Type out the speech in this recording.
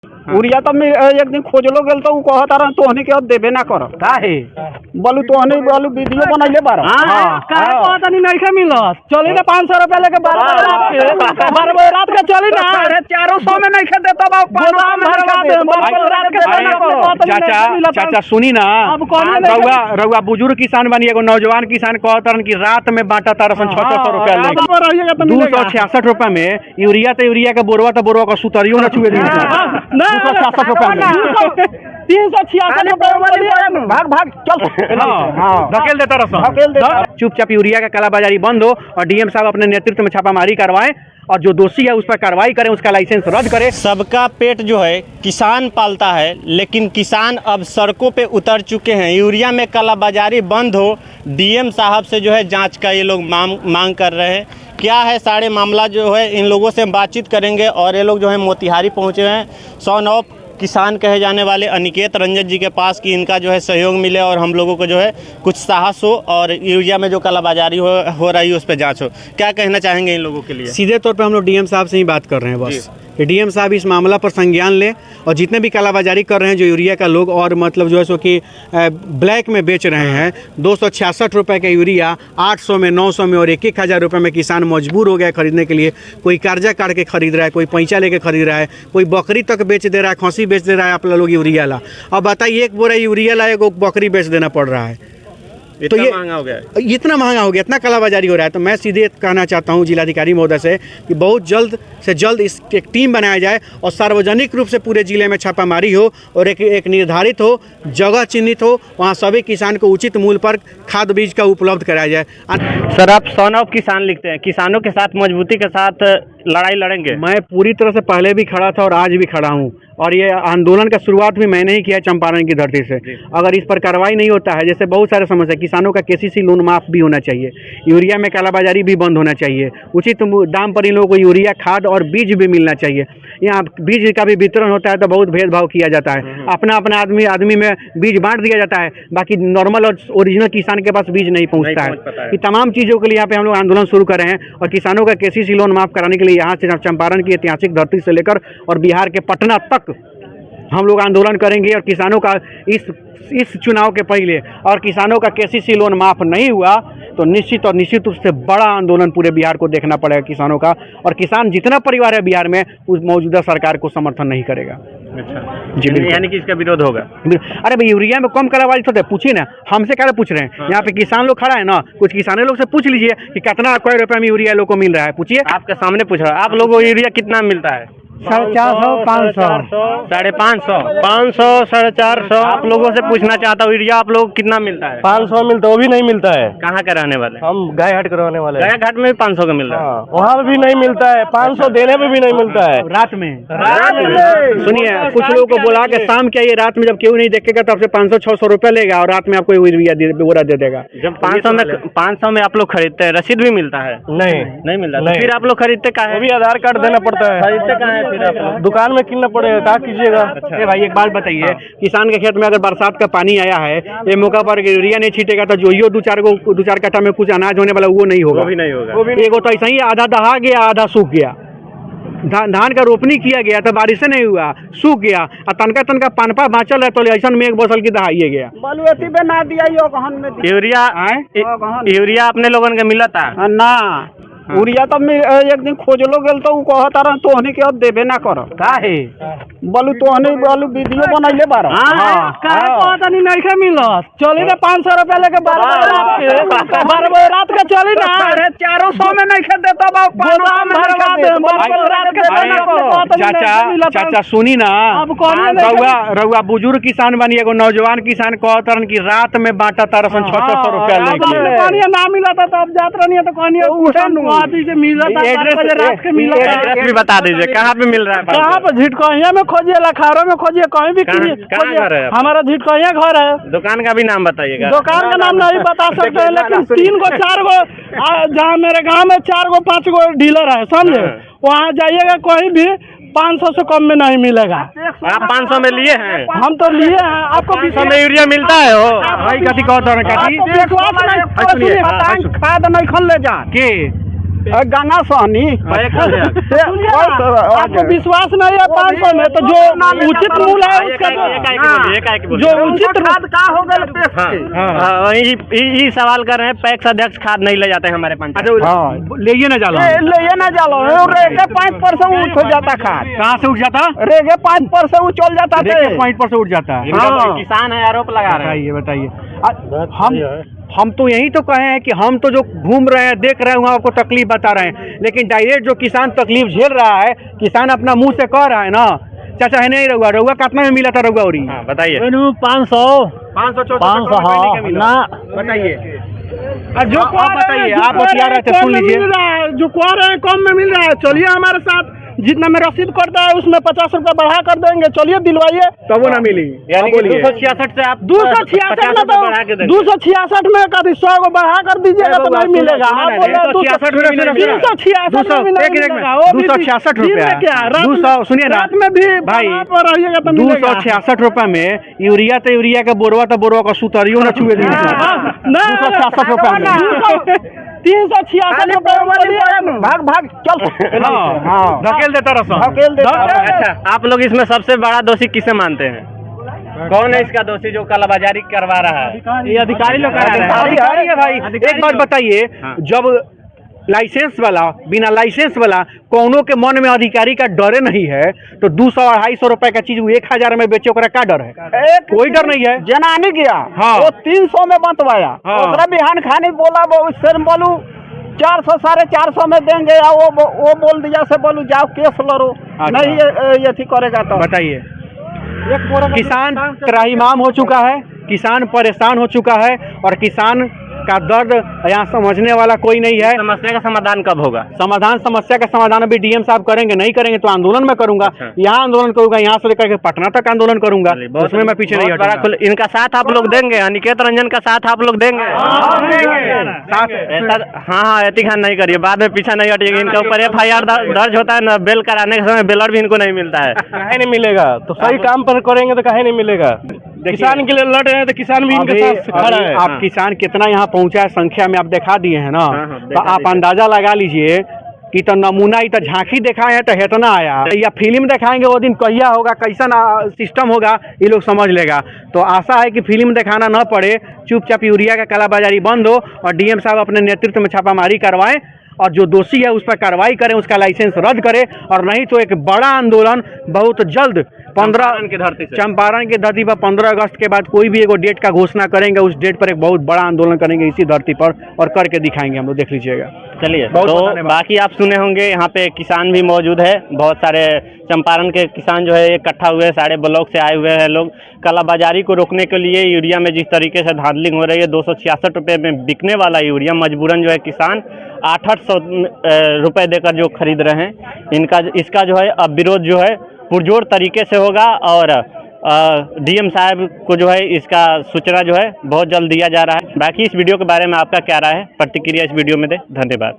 Urea तो एक दिन खोजलो गेल तो कहता रह तोहनी के अब देबे ना कर काहे बोलू तोहनी बोलू वीडियो बनैले बार हां काहे कहता नहीं के मिलत चली ना 500 रुपया लेके 12 बजे रात के चली ना 450 में नहीं खेते तब गोदाम भरवा दे चाचा चाचा सुनी ना रउआ बुजुर्ग किसान बनी एगो नौजवान किसान कहतरन कि रात में बांटा तारा 600 रुपया लेके 266 रुपया में यूरिया के बोरवा का सुतरियो ना छुए दी 266 रुपया में 366 रुपया भाग भाग चल धकेल देता रहा चुपचाप यूरिया का कालाबाजारी बंद हो और डीएम साहब अपने नेतृत्व में छापामारी करवाएं और जो दोषी है उस पर कार्रवाई करें, उसका लाइसेंस रद्द करें। सबका पेट जो है किसान पालता है, लेकिन किसान अब सड़कों पे उतर चुके हैं। यूरिया में कालाबाजारी बंद हो, डीएम साहब से जो है जांच का ये लोग मांग कर रहे हैं। क्या है सारे मामला जो है इन लोगों से बातचीत करेंगे। और ये लोग जो है मोतिहारी पहुँचे हैं सौनौफ किसान कहे जाने वाले अनिकेत रंजन जी के पास कि इनका जो है सहयोग मिले और हम लोगों को जो है कुछ साहस हो और यूरिया में जो कालाबाजारी हो रही है उस पर जांच हो। क्या कहना चाहेंगे इन लोगों के लिए? सीधे तौर पे हम लोग डीएम साहब से ही बात कर रहे हैं बस कि डीएम साहब इस मामला पर संज्ञान लें और जितने भी कालाबाजारी कर रहे हैं जो यूरिया का लोग और मतलब जो है सो कि ब्लैक में बेच रहे हैं 266 रुपये का यूरिया 800 में 900 में और 1,000 रुपये में किसान मजबूर हो गया खरीदने के लिए। कोई कर्जा काट के खरीद रहा है, कोई पैंचा लेके खरीद रहा है, कोई बकरी तक बेच दे रहा है, खसी बेच दे रहा है आप लोग यूरिया ला। अब बताइए एक बोरा यूरिया ला एक बकरी बेच देना पड़ रहा है तो ये महंगा हो गया है, इतना महंगा हो गया, इतना कालाबाजारी हो रहा है। तो मैं सीधे कहना चाहता हूँ जिलाधिकारी महोदय से कि बहुत जल्द से जल्द इस एक टीम बनाया जाए और सार्वजनिक रूप से पूरे जिले में छापामारी हो और एक निर्धारित हो, जगह चिन्हित हो, वहाँ सभी किसान को उचित मूल्य पर खाद बीज का उपलब्ध कराया जाए। सर आप सौनौफ किसान लिखते हैं, किसानों के साथ मजबूती के साथ लड़ाई लड़ेंगे? मैं पूरी तरह से पहले भी खड़ा था और आज भी खड़ा हूँ और ये आंदोलन का शुरुआत भी मैंने ही किया चंपारण की धरती से। अगर इस पर कार्रवाई नहीं होता है, जैसे बहुत सारे समस्या, किसानों का केसीसी लोन माफ भी होना चाहिए, यूरिया में कालाबाजारी भी बंद होना चाहिए, उचित दाम पर इन लोगों को यूरिया खाद और बीज भी मिलना चाहिए। यहाँ बीज का भी वितरण होता है तो बहुत भेदभाव किया जाता है, अपना अपना आदमी में बीज बांट दिया जाता है, बाकी नॉर्मल और ओरिजिनल किसान के पास बीज नहीं पहुँचता है। ये तमाम चीज़ों के लिए यहाँ पे हम लोग आंदोलन शुरू कर रहे हैं और किसानों का केसीसी लोन माफ कराने के लिए यहाँ से चंपारण की ऐतिहासिक धरती से लेकर और बिहार के पटना तक हम लोग आंदोलन करेंगे। और किसानों का इस चुनाव के पहले और किसानों का केसीसी लोन माफ नहीं हुआ तो निश्चित रूप से बड़ा आंदोलन पूरे बिहार को देखना पड़ेगा किसानों का। और किसान जितना परिवार है बिहार में उस मौजूदा सरकार को समर्थन नहीं करेगा। अच्छा जी, यानी कि इसका विरोध होगा? अरे भाई यूरिया में कम कालाबाजारी होता है, पूछिए ना, हमसे क्या पूछ रहे हैं? यहाँ पे किसान लोग खड़ा है ना, कुछ किसानों लोग से पूछ लीजिए कि कितना कै रुपये में यूरिया लोग को मिल रहा है, पूछिए। आपके सामने पूछ रहा है, आप लोगों को यूरिया कितना मिलता है? 450 500 550 500 450। आप लोगों से पूछना चाहता हूँ यूरिया आप लोग कितना मिलता है? 500 मिलता है, वो भी नहीं मिलता है। कहाँ के रहने वाले? हम गाय हाट करवाने वाले हैं। गाय घाट में भी 500 का मिल रहा है? वहाँ पे भी नहीं मिलता है, 500 देने पे भी नहीं मिलता है। रात में सुनिए, कुछ लोगों को बोला कि शाम क्या ये रात में जब क्यों नहीं देखेगा तो आपसे 500-600 रुपया लेगा और रात में आपको यूरिया बोरा दे देगा। जब 500 में आप लोग खरीदते हैं, रसीद भी मिलता है? नहीं मिलता। फिर आप लोग खरीदते कहाँ है? वो भी आधार कार्ड देना पड़ता है। खरीदते कहाँ है फिर आप लोग? दुकान में कितना पड़ेगा, क्या कीजिएगा? अच्छा भाई एक बात बताइए, किसान के खेत में अगर बरसात का पानी आया है, ये मौका पर यूरिया नहीं छीटेगा तो जो दो चार कट्टा में कुछ अनाज होने वाला वो नहीं होगा। वो भी नहीं होगा। एक तो ऐसा ही आधा दहा गया आधा सूख गया। धान का रोपनी किया गया तो बारिश से नहीं हुआ, सूख गया और तनका पानपा बाँचल है तो ऐसा में एक बसल की दहाइए गया। बना दिया यूरिया अपने लोगन के मिला था ना उरिया तो एक दिन खोजलो गेल तो कहता रह तोहनी के अब देबे ना कर काहे बोलू तोहनी बोलू वीडियो बनैले बार काहे कहता नहीं के मिलत चली ना 500 रुपया लेके 12 बजे रात के चली ना 450 में नहीं खेते तब गोदाम भरवा दे। चाचा सुनी ना, रउआ बुजुर्ग किसान बनी एगो नौजवान किसान कहतरन कि रात में बांटा तारा 600 रुपया लेके ना मिला था तब जात रही तो कहनी एड्रेस भी बता दीजिए, कहाँ पे मिल रहा है? कहाँ पे? झिटकहिया में खोजिए, लखारो में खोजिए, कहीं भी हमारा झिटकहिया घर है। दुकान का भी नाम बताइएगा। दुकान का नाम नहीं बता सकते हैं, लेकिन 3 गो 4 गो जहाँ मेरे गांव में 4 गो 5 गो डीलर है, समझे? वहाँ जाइएगा, कहीं भी 500 से कम में नहीं मिलेगा। आप 500 में लिए हैं? हम तो लिए हैं। आपको 500 में यूरिया मिलता है? हो खाद नहीं खन ले जा के गंगा सोहनी आपको विश्वास नहीं है 500 में, तो जो उचित मूल्य है उसका जो उचित खाद का हो गया ये सवाल कर रहे हैं, पैक्स अध्यक्ष खाद नहीं ले जाते हैं हमारे पंचायत। लेइए ना जालो ले ना जालो रेगे 5% उठ हो जाता खाद। कहाँ से उठ जाता? रेगे 5% उठ चल जाता थे। 5% से उठ जाता है। किसान है, आरोप लगा रहे हैं। बताइए हम तो यही तो कहे हैं कि हम तो जो घूम रहे हैं, देख रहे हैं, वहाँ आपको तकलीफ बता रहे हैं, लेकिन डायरेक्ट जो किसान तकलीफ झेल रहा है, किसान अपना मुंह से कह रहा है ना। चाचा है नहीं रहुआ कितना में मिला था रहुआ? और बताइए 500 ना बताइए। जो आप बताइए, आप बतिया रहे थे, सुन लीजिए। जो कह रहे हैं कम में मिल रहा है, चलिए हमारे साथ जितना में रसीद करता है उसमें 50 रुपया बढ़ा कर देंगे, चलिए दिलवाइए। तब वो ना मिली, यानी कि 266 से आप 266 में कभी 100 को बढ़ा कर दीजिएगा तो नहीं मिलेगा। आप बोल रहे हैं 266 में मिलेगा, 266 रुपया, 200 सुनिए ना रात में भी भाई, रहिएगा तो 266 रुपया में यूरिया तो यूरिया का बोरवा तो बोरवा का सुतरियो ना छुए 266 रुपया में 366 रुपया। भाग चल धकेल देता रहा। अच्छा, आप लोग इसमें सबसे बड़ा दोषी किसे मानते हैं? कौन है इसका दोषी जो कालाबाजारी करवा रहा है? ये अधिकारी लोग करा रहे हैं। अधिकारी है भाई। एक बात बताइए, जब लाइसेंस वाला बिना लाइसेंस वाला कौनों के मन में अधिकारी का डरे नहीं है, तो 200-250 रुपए का चीज 1000 में बेचे, ओकरा का डर है? कोई डर नहीं है। जनानी गया वो 300 में बंटवाया, ओकरा बिहान खानी बोला उससे बोलू 400 450 में देंगे, या वो बोल दिया से बोलू जाओ केस लड़ो। नहीं ये थी करेगा तो बताइए। किसान त्राहिमाम हो चुका है, किसान परेशान हो चुका है, और किसान का दर्द यहाँ समझने वाला कोई नहीं है। समस्या का समाधान कब होगा? समस्या का समाधान अभी डीएम साहब करेंगे, नहीं करेंगे तो आंदोलन में करूंगा। यहाँ आंदोलन करूंगा, यहाँ से लेकर के पटना तक आंदोलन करूंगा, उसमें मैं पीछे नहीं हटूंगा। इनका साथ आप लोग देंगे? अनिकेत रंजन का साथ आप लोग देंगे? हाँ, एहतियात नहीं करिए, बाद में पीछा नहीं हटिएगा। इनके ऊपर FIR दर्ज होता है ना, बेल कराने के समय बेलर भी इनको नहीं मिलता है। कहीं नहीं मिलेगा, तो सही काम पर करेंगे तो कहीं नहीं मिलेगा। किसान के लिए लड़ रहे हैं तो किसान भी इनके साथ खड़ा है। आप किसान कितना यहाँ पहुँचा है संख्या में आप दिखा दिए हैं ना, तो आप अंदाजा लगा लीजिए कि तो नमूना ही तो झांकी दिखाए हैं तो हेतना आया, या फिल्म दिखाएंगे वो दिन कहिया होगा, कैसा सिस्टम होगा, ये लोग समझ लेगा। तो आशा है कि फिल्म दिखाना न पड़े, चुपचाप यूरिया का कालाबाजारी बंद हो, और डीएम साहब अपने नेतृत्व में छापामारी करवाएं, और जो दोषी है उस पर कार्रवाई करें, उसका लाइसेंस रद्द करें, और नहीं तो एक बड़ा आंदोलन बहुत जल्द 15 चंपारण की धरती पर 15 अगस्त के बाद कोई भी एगो डेट का घोषणा करेंगे, उस डेट पर एक बहुत बड़ा आंदोलन करेंगे इसी धरती पर, और करके दिखाएंगे हम लोग, देख लीजिएगा। चलिए, तो बाकी आप सुने होंगे, यहाँ पे किसान भी मौजूद है, बहुत सारे चंपारण के किसान जो है इकट्ठा हुए, सारे ब्लॉक से आए हुए हैं लोग। कालाबाजारी को रोकने के लिए यूरिया में जिस तरीके से धांधलिंग हो रही है, 266 रुपये में बिकने वाला यूरिया मजबूरन जो है किसान 800 रुपये देकर जो खरीद रहे हैं, इसका जो है अब विरोध जो है पुरजोर तरीके से होगा, और डीएम साहब को जो है इसका सूचना जो है बहुत जल्द दिया जा रहा है। बाकी इस वीडियो के बारे में आपका क्या राय है, प्रतिक्रिया इस वीडियो में दे। धन्यवाद।